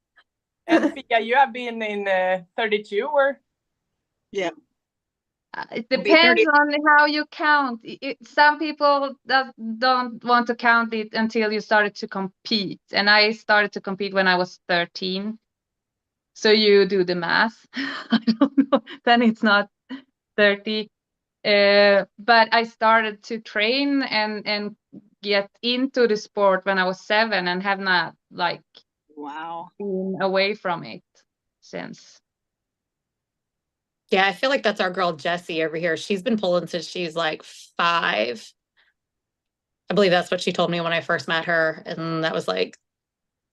And Pia, you have been in 32 or? Yeah. It It'll be depends 30. on how you count. Some people don't want to count it until you started to compete. And I started to compete when I was 13. So you do the math. I don't know. Then it's not 30. But I started to train and get into the sport when I was 7 and have not like Wow. been away from it since. Yeah, I feel like that's our girl Jessie over here. She's been pulling since she's like 5. I believe that's what she told me when I first met her. And that was like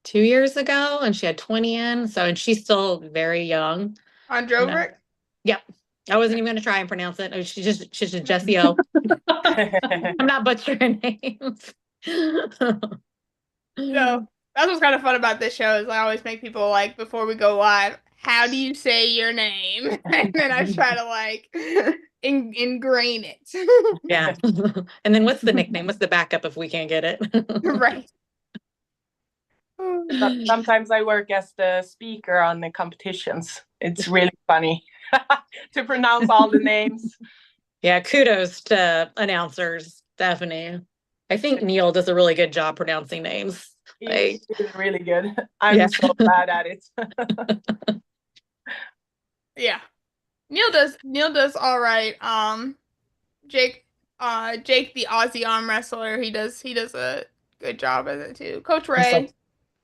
2 years ago. And she had 20 in. So, and she's still very young. Androvric? Yep. I wasn't even going to try and pronounce it. She's just Jessie O. I'm not butchering names. So that's what's kind of fun about this show is I always make people like before we go live, how do you say your name? And then I try to like ingrain it. Yeah. And then what's the nickname? What's the backup if we can't get it? Right. Sometimes I work as the speaker on the competitions. It's really funny to pronounce all the names. Yeah, kudos to announcers, Stephanie. I think Neil does a really good job pronouncing names. He's really good. I'm so bad at it. Yeah. Neil does all right. Jake the Aussie arm wrestler, he does a good job at it too. Coach Ray.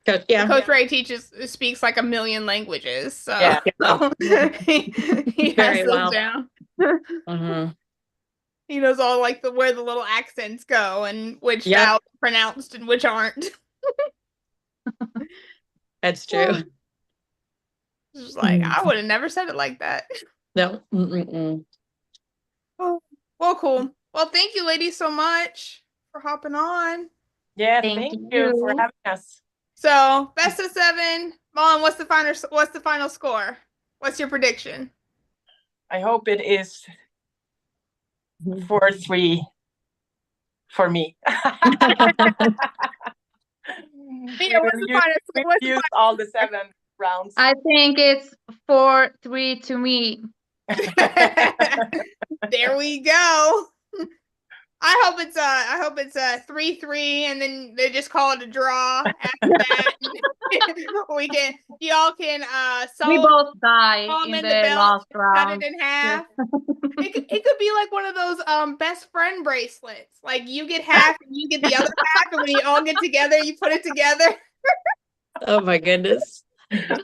Coach Ray speaks like a million languages, so Yeah. he Very has those well. down. Mm-hmm. He knows all like where the little accents go and which vowels are pronounced and which aren't. That's true. It's just like I would have never said it like that. No. Mm-mm. Oh, well, cool. Well, thank you, ladies, so much for hopping on. Yeah, thank you for having us. So, best of 7. Malin, what's the final score? What's your prediction? I hope it is 4-3 for me. We use all the 7 rounds. I think it's 4-3 to me. There we go. I hope it's 3-3 and then they just call it a draw after that. Y'all can we both die in the last round. Cut it in half. It could be like one of those best friend bracelets. Like you get half and you get the other half, and when you all get together, you put it together. Oh my goodness. I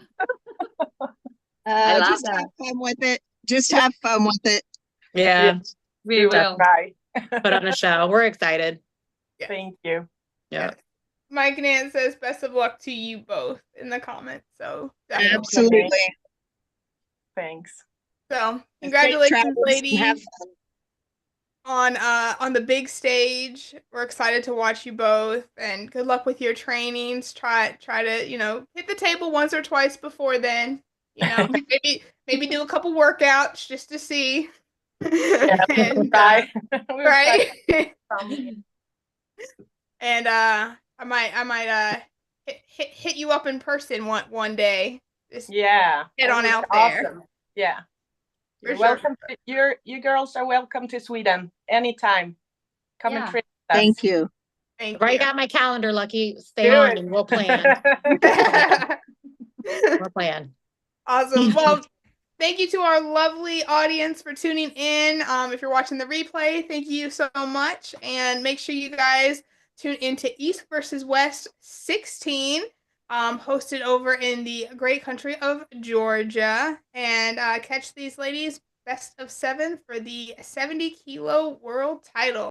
love just that. have fun with it. Just have fun with it. Yeah. We will. Right. Put on a show. We're excited. Yeah. Thank you. Yeah. Mike Nance says best of luck to you both in the comments. So Absolutely. Thanks. So congratulations, ladies, have on the big stage. We're excited to watch you both, and good luck with your trainings. Try to hit the table once or twice before then. Maybe do a couple workouts just to see. And, right. And I might hit you up in person one day. Just get on out there. Awesome. Yeah. You're For sure. welcome. You girls are welcome to Sweden anytime. Come and train us. Thank you. Write out my calendar, Lucky. Stay on and we'll plan. We'll plan. Awesome. Well, thank you to our lovely audience for tuning in. If you're watching the replay, thank you so much. And make sure you guys tune into East versus West 16, hosted over in the great country of Georgia. And catch these ladies best of 7 for the 70-kilo world title.